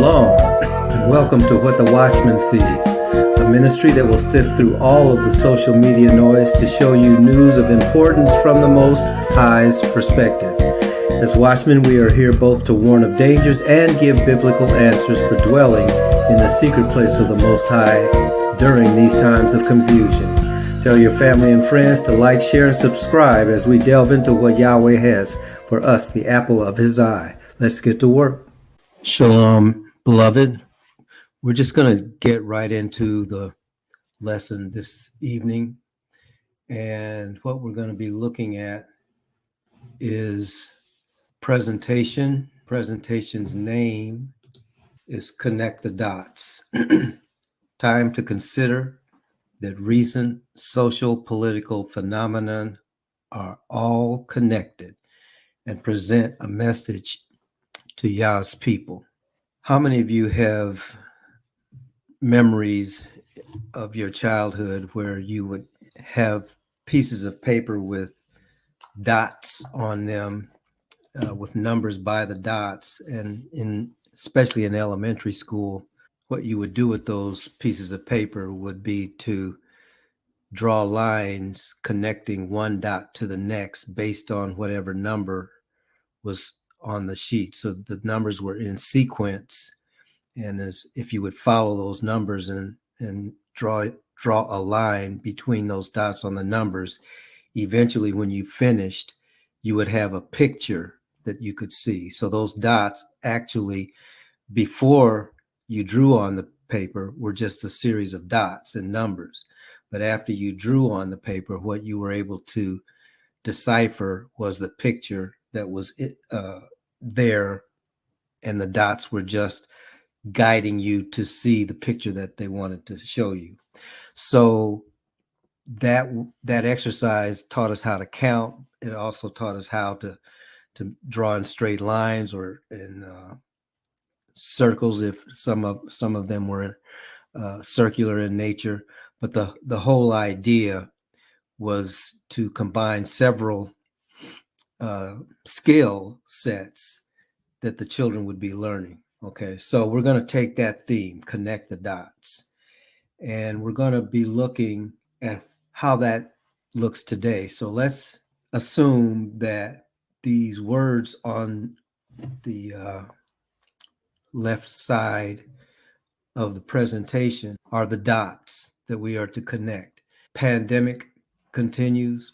Shalom, and welcome to What the Watchman Sees, a ministry that will sift through all of the social media noise to show you news of importance from the Most High's perspective. As watchmen, we are here both to warn of dangers and give biblical answers for dwelling in the secret place of the Most High during these times of confusion. Tell your family and friends to like, share, and subscribe as we delve into what Yahweh has for us, the apple of his eye. Let's get to work. Shalom, beloved. We're just going to get right into the lesson this evening. And what we're going to be looking at is presentation. Presentation's name is Connect the Dots. Time to consider that recent social political phenomenon are all connected and present a message to Yah's people. How many of you have memories of your childhood where you would have pieces of paper with dots on them, with numbers by the dots, and especially in elementary school, what you would do with those pieces of paper would be to draw lines connecting one dot to the next based on whatever number was on the sheet. So the numbers were in sequence, and as if you would follow those numbers and draw a line between those dots on the numbers, eventually when you finished, you would have a picture that you could see. So those dots actually, before you drew on the paper, were just a series of dots and numbers. But after you drew on the paper, what you were able to decipher was the picture that was there, and the dots were just guiding you to see the picture that they wanted to show you. So that exercise taught us how to count. It also taught us how to draw in straight lines or in circles, if some of them were circular in nature. But the whole idea was to combine several skill sets that the children would be learning. Okay, so we're going to take that theme, connect the dots, and we're going to be looking at how that looks today. So let's assume that these words on the left side of the presentation are the dots that we are to connect. Pandemic continues,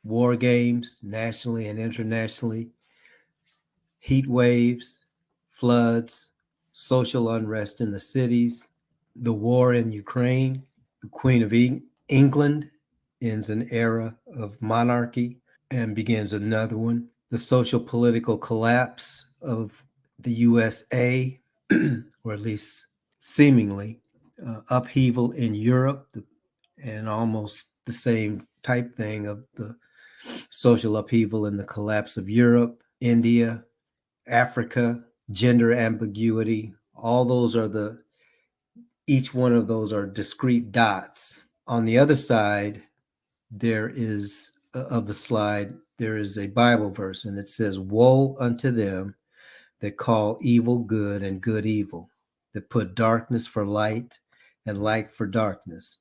war games nationally and internationally, heat waves, floods, social unrest in the cities, the war in Ukraine, the Queen of England ends an era of monarchy and begins another one, the social political collapse of the USA, or at least seemingly, upheaval in Europe, and almost the same type thing of the social upheaval and the collapse of Europe, India, Africa, gender ambiguity. All those are each one of those are discrete dots. On the other side, there is of the slide, there is a Bible verse, and it says, "Woe unto them that call evil good and good evil, that put darkness for light and light for darkness,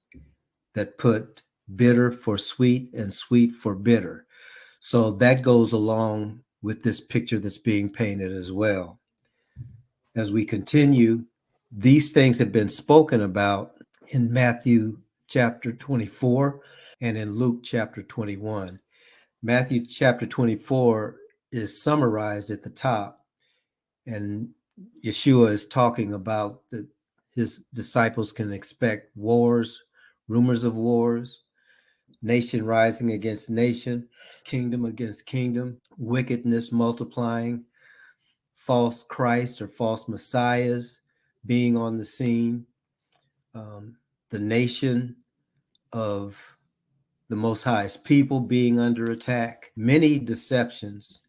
that put bitter for sweet and sweet for bitter." So that goes along with this picture that's being painted as well. As we continue, these things have been spoken about in Matthew chapter 24 and in Luke chapter 21. Matthew chapter 24 is summarized at the top, and Yeshua is talking about that his disciples can expect wars, rumors of wars, nation rising against nation, kingdom against kingdom, wickedness multiplying, false Christ or false messiahs being on the scene, the nation of the Most High's people being under attack, many deceptions.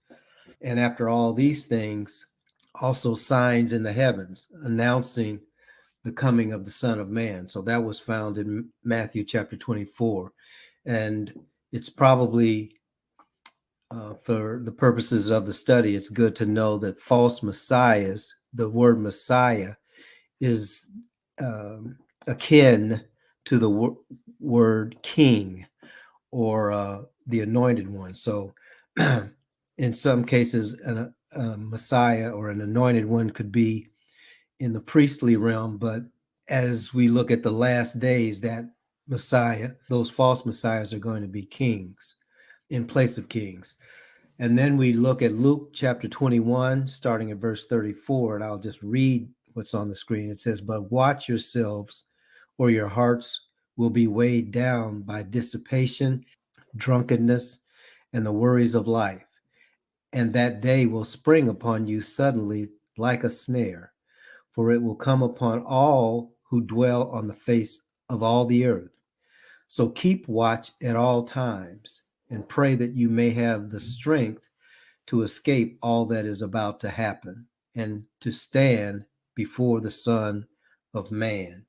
And after all these things, also signs in the heavens announcing the coming of the Son of Man. So that was found in Matthew chapter 24. And it's probably, for the purposes of the study, it's good to know that false messiahs the word Messiah is um, akin to the word king, or the anointed one. So in some cases, a Messiah or an anointed one could be in the priestly realm, but as we look at the last days, that Messiah, those false messiahs, are going to be kings in place of kings. And then we look at Luke chapter 21, starting at verse 34, and I'll just read what's on the screen. It says, "But watch yourselves, or your hearts will be weighed down by dissipation, drunkenness, and the worries of life. And that day will spring upon you suddenly like a snare, for it will come upon all who dwell on the face of all the earth. So keep watch at all times, and pray that you may have the strength to escape all that is about to happen, and to stand before the Son of Man."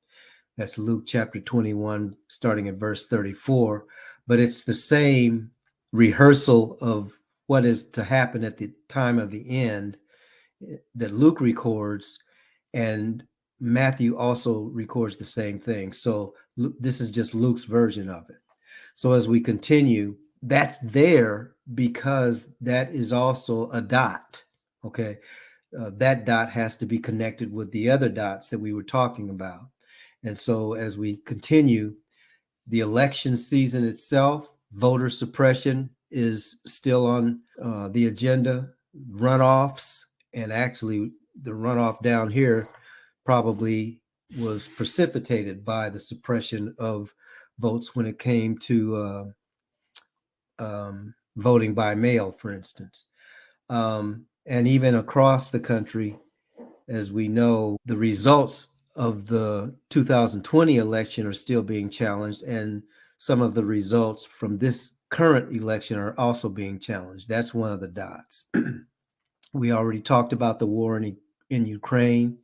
That's Luke chapter 21, starting at verse 34. But it's the same rehearsal of what is to happen at the time of the end that Luke records, and Matthew also records the same thing. So this is just Luke's version of it. So as we continue, that's there because that is also a dot. Okay. That dot has to be connected with the other dots that we were talking about. And so as we continue, the election season itself, voter suppression is still on the agenda, runoffs, and actually the runoff down here probably was precipitated by the suppression of votes when it came to voting by mail, for instance. And even across the country, as we know, the results of the 2020 election are still being challenged, and some of the results from this current election are also being challenged. That's one of the dots. We already talked about the war in Ukraine,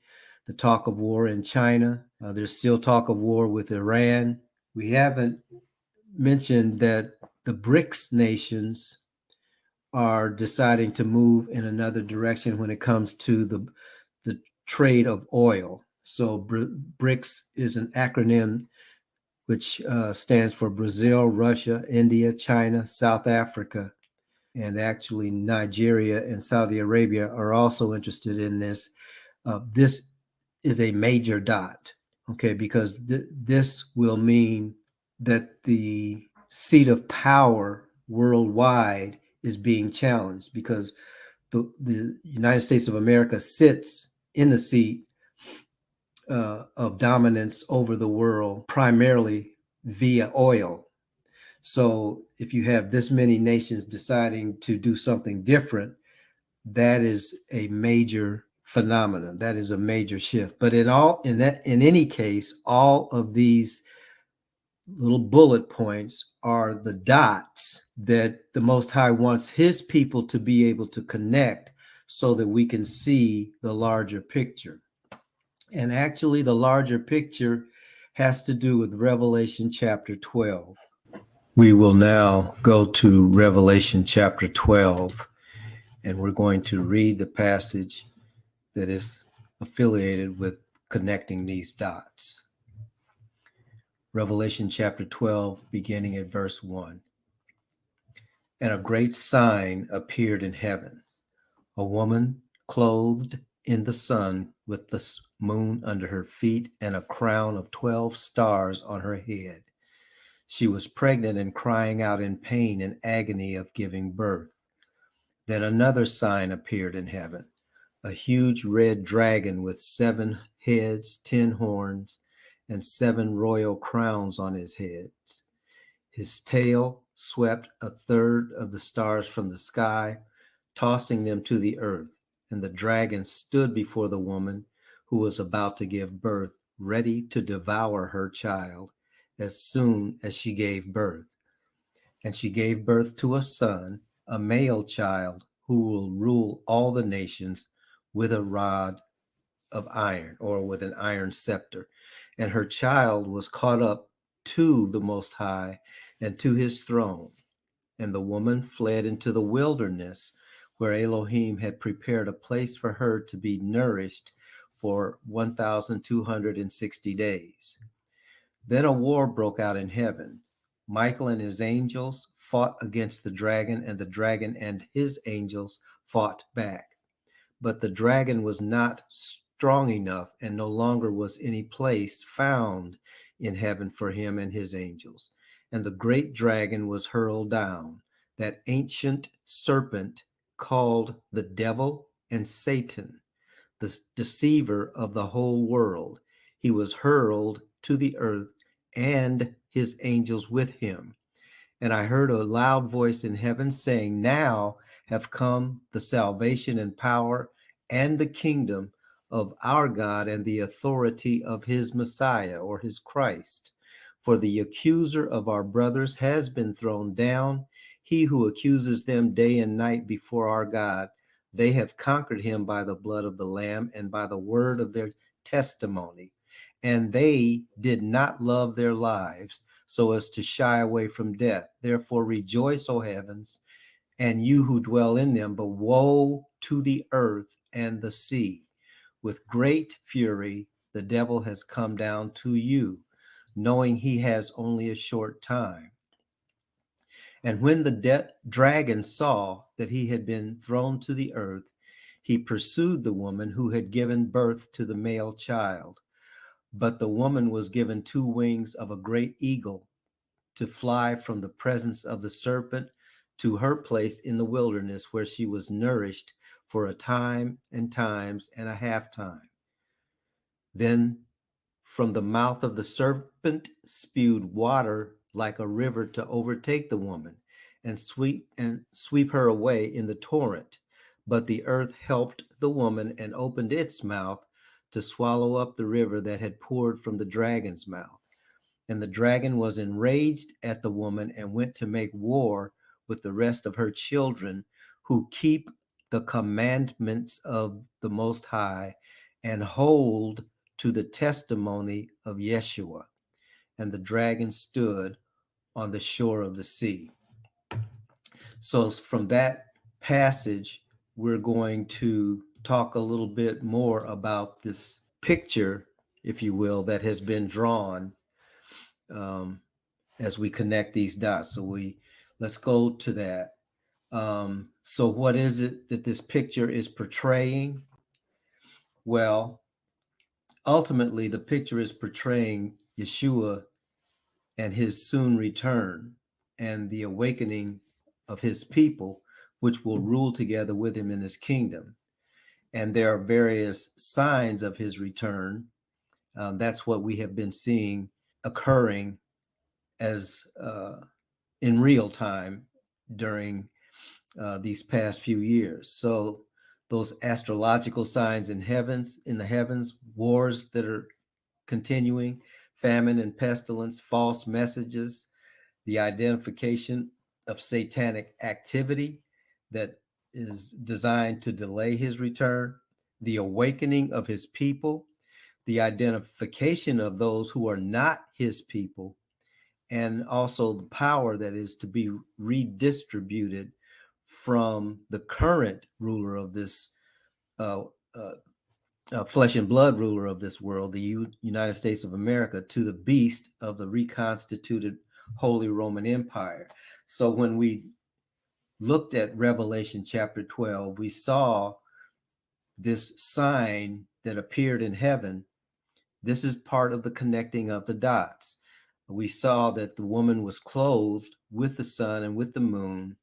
the talk of war in China. There's still talk of war with Iran. We haven't mentioned that the BRICS nations are deciding to move in another direction when it comes to the trade of oil. So BRICS is an acronym which stands for Brazil, Russia, India, China, South Africa, and actually Nigeria and Saudi Arabia are also interested in this. This is a major dot, okay, because this will mean that the seat of power worldwide is being challenged, because the United States of America sits in the seat of dominance over the world, primarily via oil. So if you have this many nations deciding to do something different, that is a major phenomenon. That is a major shift. But in any case, all of these little bullet points are the dots that the Most High wants his people to be able to connect so that we can see the larger picture. And actually, the larger picture has to do with Revelation chapter 12. We will now go to Revelation chapter 12, and we're going to read the passage that is affiliated with connecting these dots. Revelation chapter 12, beginning at verse 1. "And a great sign appeared in heaven, a woman clothed in the sun, with the moon under her feet, and a crown of 12 stars on her head. She was pregnant and crying out in pain and agony of giving birth. Then another sign appeared in heaven, a huge red dragon with 7 heads, 10 horns, and 7 royal crowns on his heads. His tail swept a third of the stars from the sky, tossing them to the earth. And the dragon stood before the woman who was about to give birth, ready to devour her child as soon as she gave birth. And she gave birth to a son, a male child, who will rule all the nations with a rod of iron, or with an iron scepter. And her child was caught up to the Most High and to his throne. And the woman fled into the wilderness, where Elohim had prepared a place for her to be nourished for 1,260 days. Then a war broke out in heaven. Michael and his angels fought against the dragon, and the dragon and his angels fought back. But the dragon was not strong enough, and no longer was any place found in heaven for him and his angels. And the great dragon was hurled down, that ancient serpent called the devil and Satan, the deceiver of the whole world. He was hurled to the earth, and his angels with him. And I heard a loud voice in heaven saying, "Now have come the salvation and power and the kingdom of our God and the authority of his Messiah," or his Christ. "For the accuser of our brothers has been thrown down, he who accuses them day and night before our God. They have conquered him by the blood of the Lamb and by the word of their testimony. And they did not love their lives so as to shy away from death. Therefore rejoice, O heavens, and you who dwell in them. But woe to the earth and the sea. With great fury the devil has come down to you, knowing he has only a short time." And when the dragon saw that he had been thrown to the earth, he pursued the woman who had given birth to the male child. But the woman was given 2 wings of a great eagle to fly from the presence of the serpent to her place in the wilderness, where she was nourished for a time and times and a half time. Then from the mouth of the serpent spewed water like a river to overtake the woman and sweep her away in the torrent. But the earth helped the woman and opened its mouth to swallow up the river that had poured from the dragon's mouth. And the dragon was enraged at the woman and went to make war with the rest of her children who keep the commandments of the Most High and hold to the testimony of Yeshua. And the dragon stood on the shore of the sea. So from that passage, we're going to talk a little bit more about this picture, if you will, that has been drawn as we connect these dots. So let's go to that. So what is it that this picture is portraying? Well, ultimately, the picture is portraying Yeshua and his soon return and the awakening of his people, which will rule together with him in his kingdom. And there are various signs of his return. That's what we have been seeing occurring as in real time during these past few years. So those astrological signs in the heavens, wars that are continuing, famine and pestilence, false messages, the identification of satanic activity that is designed to delay his return, the awakening of his people, the identification of those who are not his people, and also the power that is to be redistributed from the current ruler of this flesh and blood ruler of this world, the United States of America, to the beast of the reconstituted Holy Roman Empire. So when we looked at Revelation chapter 12, we saw this sign that appeared in heaven. This is part of the connecting of the dots. We saw that the woman was clothed with the sun and with the moon.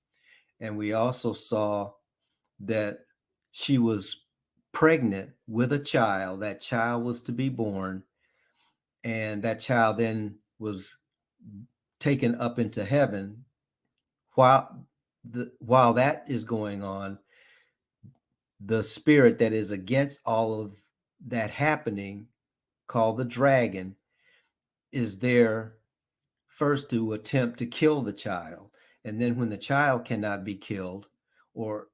And we also saw that she was pregnant with a child. That child was to be born. And that child then was taken up into heaven. While that is going on, the spirit that is against all of that happening, called the dragon, is there first to attempt to kill the child. And then when the child cannot be killed or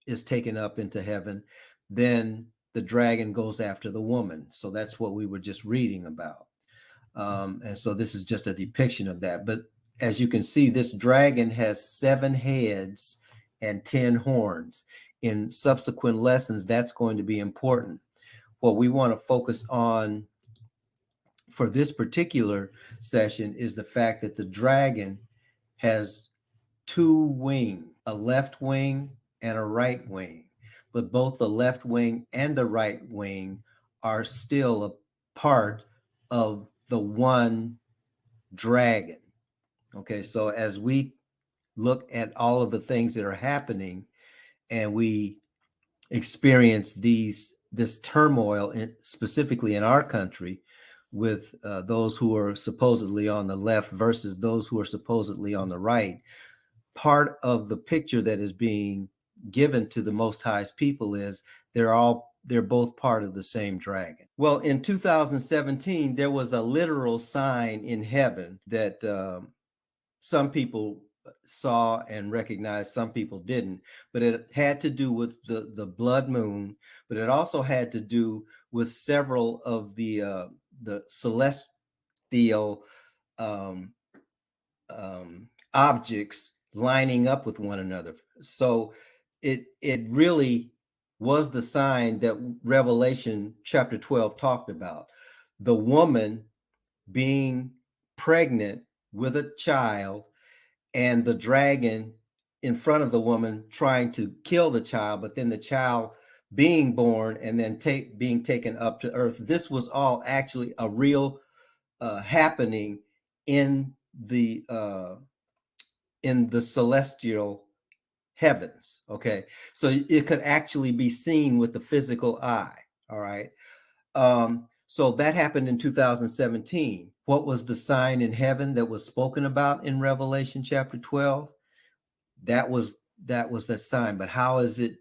is taken up into heaven, then the dragon goes after the woman. So that's what we were just reading about. And so this is just a depiction of that. But as you can see, this dragon has 7 heads and 10 horns. in subsequent lessons, that's going to be important. What we want to focus on for this particular session is the fact that the dragon has two wings, a left wing and a right wing. But both the left wing and the right wing are still a part of the one dragon. Okay, so as we look at all of the things that are happening and we experience this turmoil specifically in our country with those who are supposedly on the left versus those who are supposedly on the right, part of the picture that is being given to the Most High's people is they're both part of the same dragon. Well, in 2017, there was a literal sign in heaven that some people saw and recognized, some people didn't, but it had to do with the blood moon, but it also had to do with several of the celestial um, objects lining up with one another. So it really was the sign that Revelation chapter 12 talked about. The woman being pregnant with a child and the dragon in front of the woman trying to kill the child, but then the child being born and then being taken up to earth. This was all actually a real happening in the celestial heavens. Okay, so it could actually be seen with the physical eye. All right. So that happened in 2017. What was the sign in heaven that was spoken about in Revelation chapter 12? That was the sign. But how is it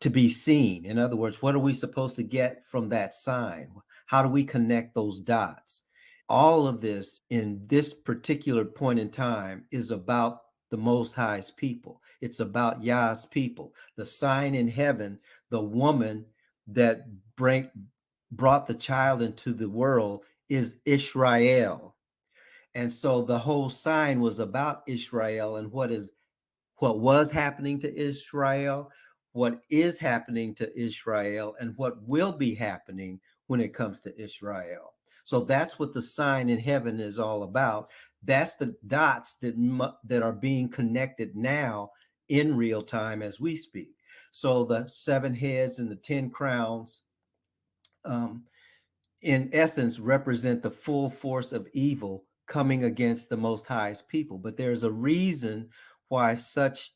to be seen? In other words, what are we supposed to get from that sign? How do we connect those dots? All of this in this particular point in time is about the Most High's people. It's about Yah's people. The sign in heaven, the woman that brought the child into the world is Israel. And so the whole sign was about Israel and what was happening to Israel, what is happening to Israel, and what will be happening when it comes to Israel. So that's what the sign in heaven is all about. That's the dots that are being connected now in real time as we speak. So the 7 heads and the 10 crowns, in essence, represent the full force of evil coming against the Most High's people. But there's a reason why such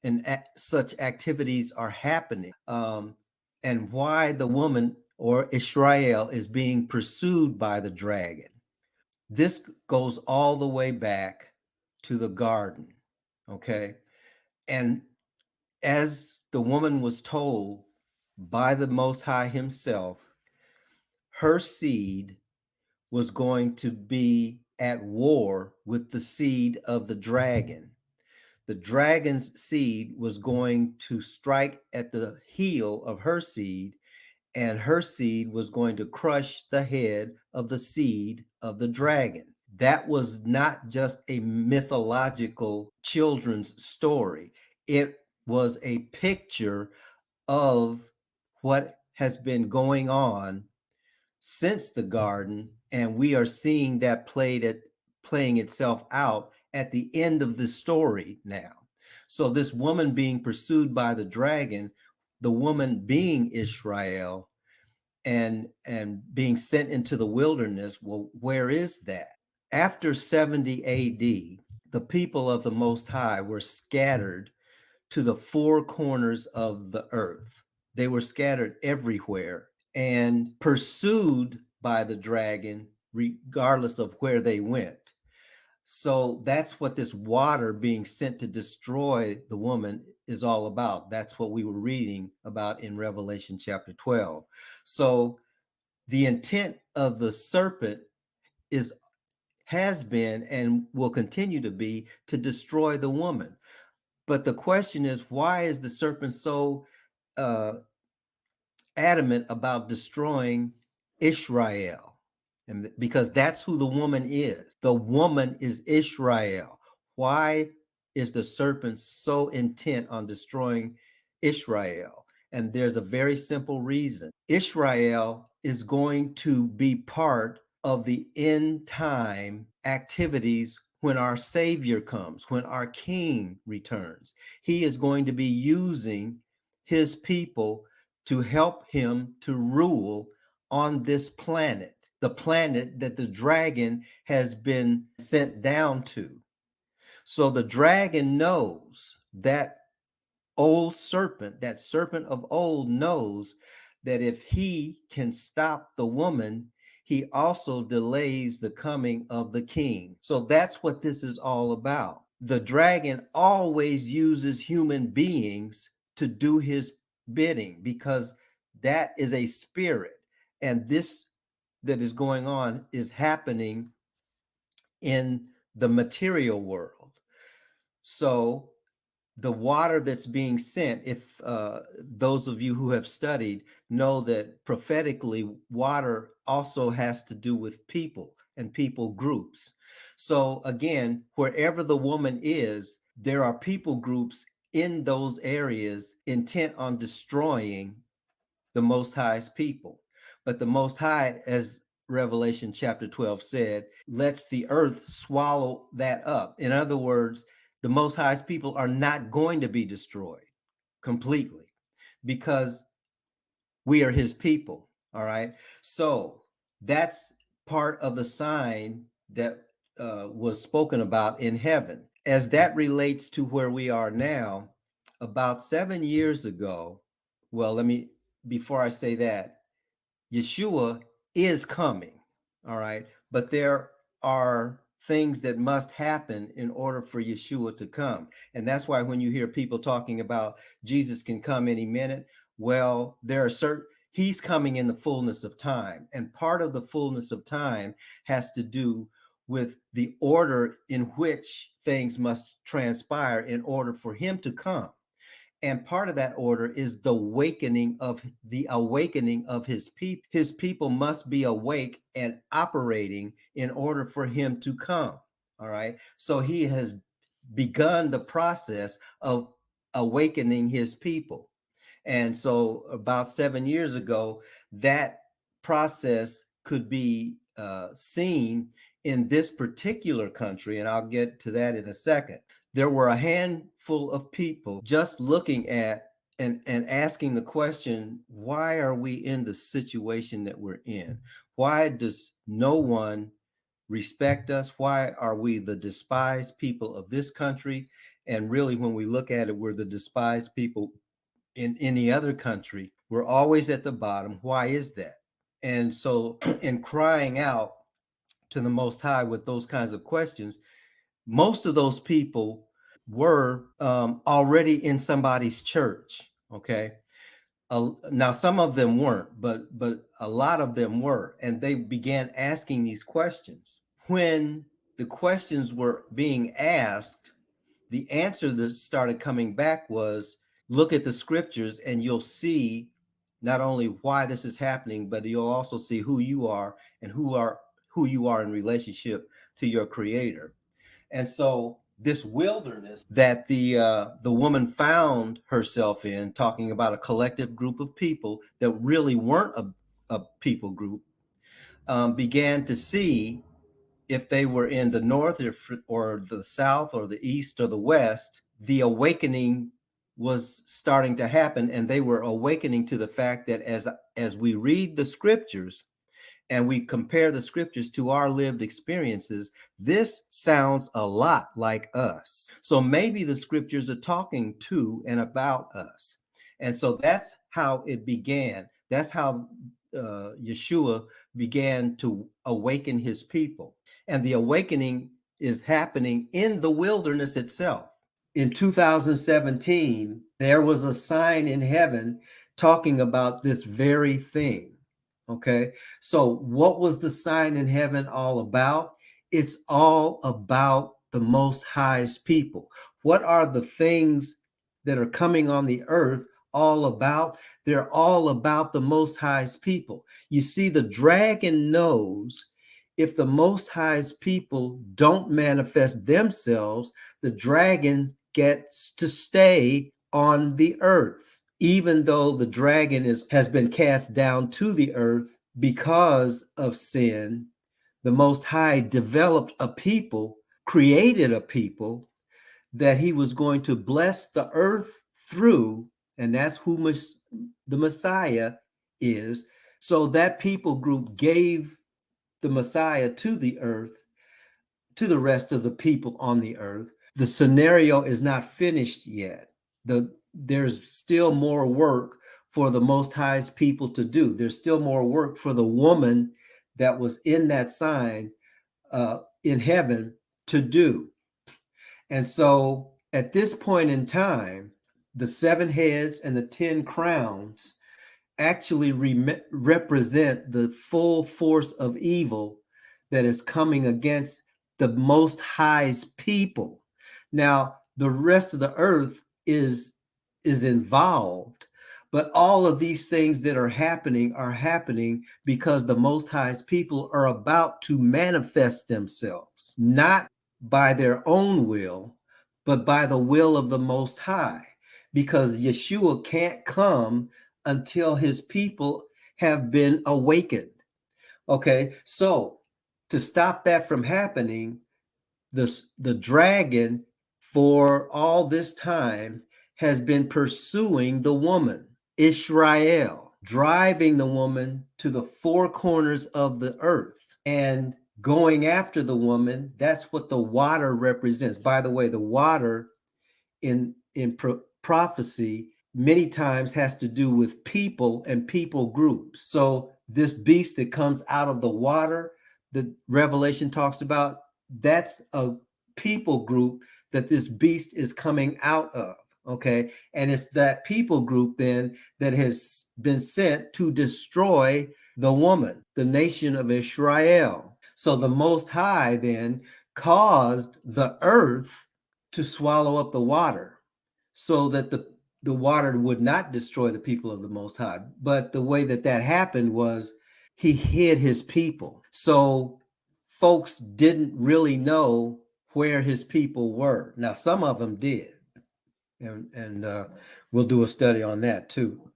activities are happening, and why the woman or Israel is being pursued by the dragon. This goes all the way back to the garden. Okay, and as the woman was told by the Most High Himself, her seed was going to be at war with the seed of the dragon. The dragon's seed was going to strike at the heel of her seed, and her seed was going to crush the head of the seed of the dragon. That was not just a mythological children's story, it was a picture of what has been going on since the garden, and we are seeing that playing itself out at the end of the story now. So this woman being pursued by the dragon, the woman being Israel, and being sent into the wilderness. Well, where is that? After 70 AD, the people of the Most High were scattered to the four corners of the earth. They were scattered everywhere and pursued by the dragon, regardless of where they went. So that's what this water being sent to destroy the woman is all about. That's what we were reading about in Revelation chapter 12. So the intent of the serpent has been and will continue to be to destroy the woman. But the question is, why is the serpent so adamant about destroying Israel? And because that's who the woman is. The woman is Israel. Why is the serpent so intent on destroying Israel? And there's a very simple reason. Israel is going to be part of the end time activities when our Savior comes, when our King returns. He is going to be using his people to help him to rule on this planet, the planet that the dragon has been sent down to. So the dragon knows, that old serpent, that serpent of old knows that if he can stop the woman, he also delays the coming of the king. So that's what this is all about. The dragon always uses human beings to do his bidding because that is a spirit. And this that is going on is happening in the material world. So the water that's being sent, if those of you who have studied know that prophetically, water also has to do with people and people groups. So again, wherever the woman is, there are people groups in those areas intent on destroying the Most High's people. But the Most High, as Revelation chapter 12 said, lets the earth swallow that up. In other words, the Most High's people are not going to be destroyed completely because we are his people. All right. So that's part of the sign that was spoken about in heaven. As that relates to where we are now, about 7 years ago, well, before I say that, Yeshua is coming, all right? But there are things that must happen in order for Yeshua to come. And that's why when you hear people talking about Jesus can come any minute, well, there are he's coming in the fullness of time. And part of the fullness of time has to do with the order in which things must transpire in order for him to come. And part of that order is the awakening of his people. His people must be awake and operating in order for him to come. All right. So he has begun the process of awakening his people. And so about 7 years ago, that process could be seen in this particular country. And I'll get to that in a second. There were a handful of people just looking at and asking the question, why are we in the situation that we're in? Why does no one respect us? Why are we the despised people of this country? And really, when we look at it, we're the despised people in any other country. We're always at the bottom. Why is that? And so, in crying out to the Most High with those kinds of questions, most of those people were already in somebody's church. Okay. Now some of them weren't, but a lot of them were, and they began asking these questions. When the questions were being asked, the answer that started coming back was, look at the scriptures and you'll see not only why this is happening, but you'll also see who you are and who you are in relationship to your creator. And so this wilderness that the woman found herself in, talking about a collective group of people that really weren't a people group, began to see if they were in the north or the south or the east or the west, the awakening was starting to happen, and they were awakening to the fact that as we read the scriptures and we compare the scriptures to our lived experiences, this sounds a lot like us. So maybe the scriptures are talking to and about us. And so that's how it began. That's how Yeshua began to awaken his people. And the awakening is happening in the wilderness itself. In 2017, there was a sign in heaven talking about this very thing. Okay. So, what was the sign in heaven all about? It's all about the Most High's people. What are the things that are coming on the earth all about? They're all about the Most High's people. You see, the dragon knows if the Most High's people don't manifest themselves, the dragon gets to stay on the earth, even though the dragon has been cast down to the earth because of sin. The Most High developed a people, created a people that he was going to bless the earth through, and that's who the Messiah is. So that people group gave the Messiah to the earth, to the rest of the people on the earth. The scenario is not finished yet. There's still more work for the Most High's people to do. There's still more work for the woman that was in that sign in heaven to do. And so at this point in time, the 7 heads and the 10 crowns actually represent the full force of evil that is coming against the Most High's people. Now, the rest of the earth is involved, but all of these things that are happening because the Most High's people are about to manifest themselves, not by their own will, but by the will of the Most High, because Yeshua can't come until his people have been awakened. Okay, so to stop that from happening, the dragon for all this time has been pursuing the woman, Israel, driving the woman to the 4 corners of the earth and going after the woman. That's what the water represents. By the way, the water in prophecy many times has to do with people and people groups. So this beast that comes out of the water that Revelation talks about, that's a people group that this beast is coming out of. Okay, and it's that people group then that has been sent to destroy the woman, the nation of Israel. So the Most High then caused the earth to swallow up the water so that the water would not destroy the people of the Most High. But the way that happened was he hid his people. So folks didn't really know where his people were. Now, some of them did. And we'll do a study on that too.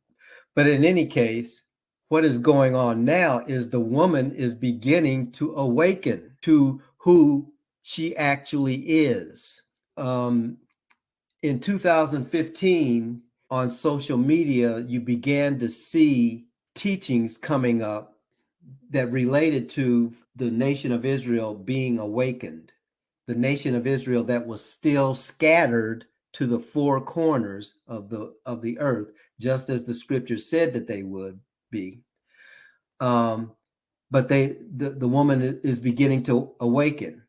But in any case, what is going on now is the woman is beginning to awaken to who she actually is. In 2015, on social media, you began to see teachings coming up that related to the nation of Israel being awakened, the nation of Israel that was still scattered to the 4 corners of the earth, just as the scripture said that they would be. But the woman is beginning to awaken.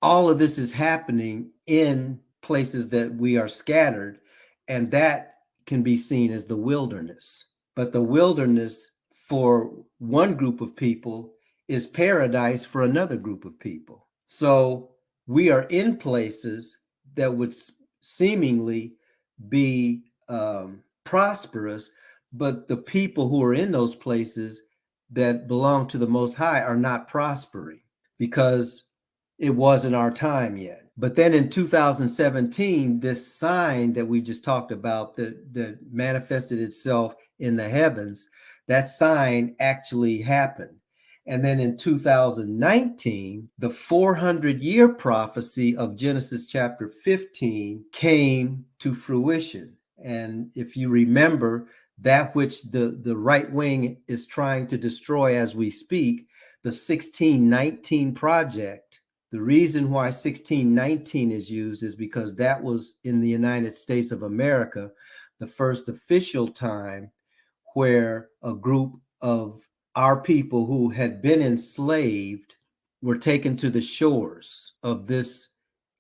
All of this is happening in places that we are scattered, and that can be seen as the wilderness. But the wilderness for one group of people is paradise for another group of people. So we are in places that would seemingly be prosperous, but the people who are in those places that belong to the Most High are not prospering because it wasn't our time yet. But then in 2017, this sign that we just talked about that manifested itself in the heavens, that sign actually happened. And then in 2019, the 400-year prophecy of Genesis chapter 15 came to fruition. And if you remember, that which the right wing is trying to destroy as we speak, the 1619 project. The reason why 1619 is used is because that was in the United States of America, the first official time where a group of our people who had been enslaved were taken to the shores of this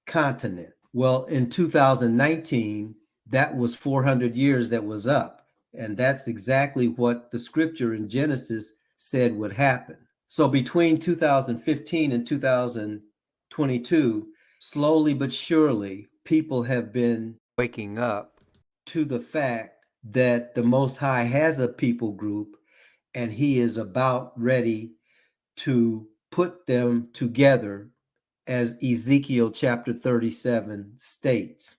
continent. Well, in 2019, that was 400 years that was up. And that's exactly what the scripture in Genesis said would happen. So between 2015 and 2022, slowly but surely, people have been waking up to the fact that the Most High has a people group and he is about ready to put them together, as Ezekiel chapter 37 states.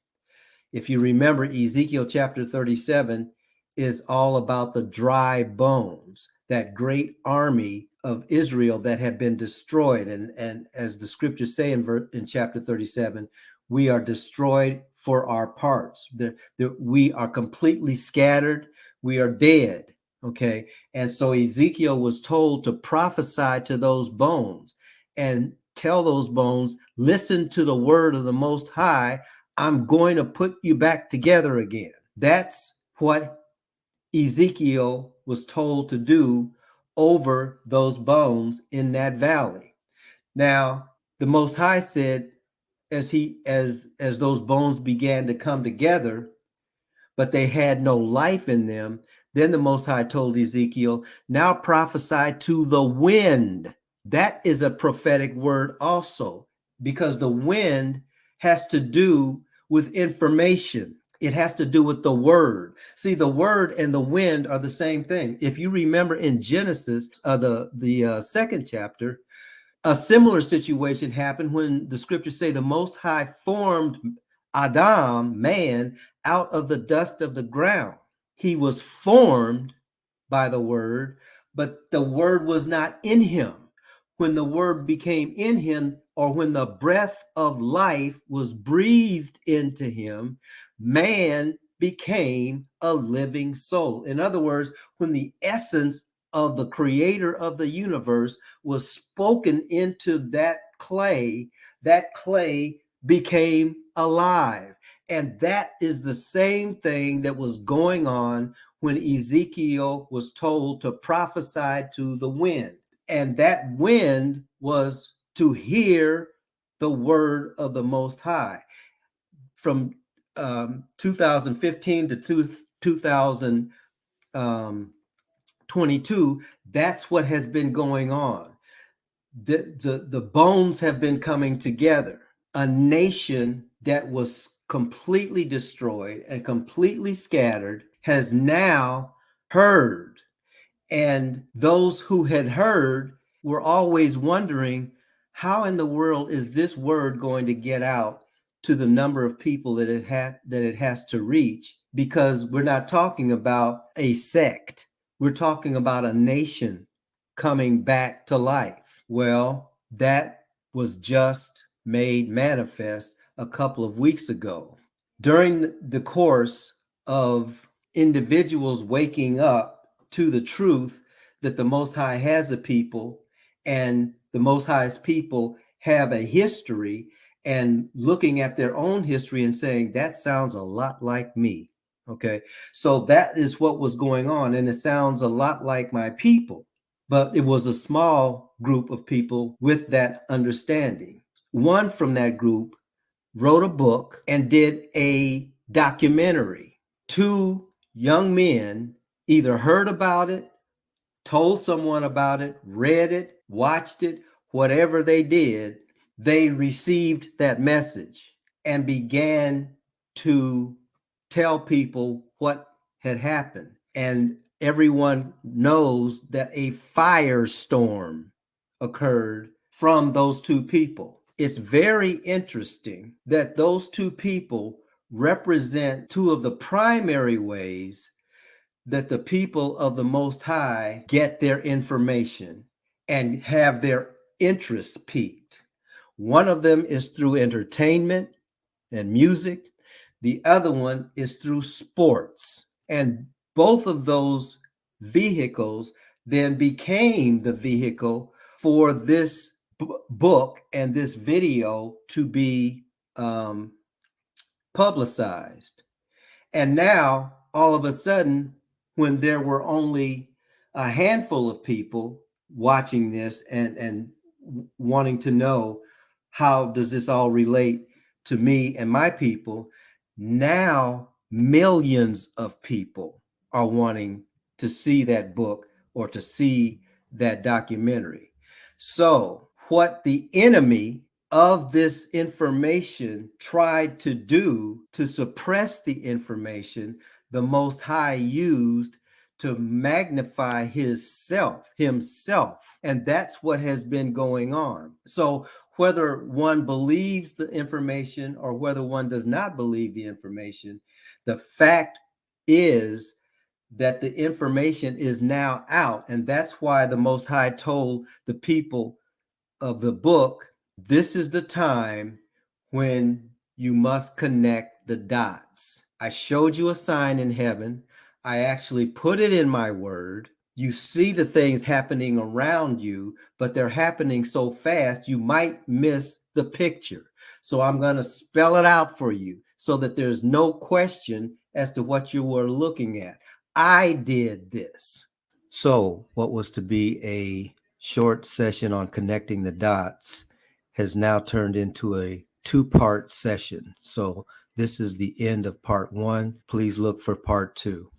If you remember, Ezekiel chapter 37 is all about the dry bones, that great army of Israel that had been destroyed. And as the scriptures say in chapter 37, we are destroyed for our parts. We are completely scattered. We are dead. Okay. And so Ezekiel was told to prophesy to those bones and tell those bones, listen to the word of the Most High. I'm going to put you back together again. That's what Ezekiel was told to do over those bones in that valley. Now, the Most High said, as those bones began to come together, but they had no life in them, then the Most High told Ezekiel, now prophesy to the wind. That is a prophetic word also, because the wind has to do with information. It has to do with the word. See, the word and the wind are the same thing. If you remember in Genesis, the second chapter, a similar situation happened when the scriptures say the Most High formed Adam, man, out of the dust of the ground. He was formed by the word, but the word was not in him. When the word became in him, or when the breath of life was breathed into him, man became a living soul. In other words, when the essence of the creator of the universe was spoken into that clay became alive. And that is the same thing that was going on when Ezekiel was told to prophesy to the wind. And that wind was to hear the word of the Most High. From 2015 to 2022, that's what has been going on. The bones have been coming together. A nation that was completely destroyed and completely scattered has now heard. And those who had heard were always wondering, how in the world is this word going to get out to the number of people that it has to reach? Because we're not talking about a sect. We're talking about a nation coming back to life. Well, that was just made manifest a couple of weeks ago. During the course of individuals waking up to the truth that the Most High has a people, and the Most High's people have a history, and looking at their own history and saying, that sounds a lot like me. Okay, so that is what was going on, and it sounds a lot like my people. But it was a small group of people with that understanding. One from that group wrote a book and did a documentary. Two young men either heard about it, told someone about it, read it, watched it, whatever they did, they received that message and began to tell people what had happened. And everyone knows that a firestorm occurred from those two people. It's very interesting that those two people represent two of the primary ways that the people of the Most High get their information and have their interest piqued. One of them is through entertainment and music. The other one is through sports. And both of those vehicles then became the vehicle for this book and this video to be publicized. And now, all of a sudden, when there were only a handful of people watching this and wanting to know, how does this all relate to me and my people, now millions of people are wanting to see that book or to see that documentary. So what the enemy of this information tried to do to suppress the information, the Most High used to magnify himself. And that's what has been going on. So whether one believes the information or whether one does not believe the information, the fact is that the information is now out. And that's why the Most High told the people of the book, this is the time when you must connect the dots. I showed you a sign in heaven. I actually put it in my word. You see the things happening around you, but they're happening so fast you might miss the picture. So I'm going to spell it out for you so that there's no question as to what you were looking at. I did this. So what was to be a short session on connecting the dots has now turned into a two-part session. So this is the end of part 1. Please look for part 2.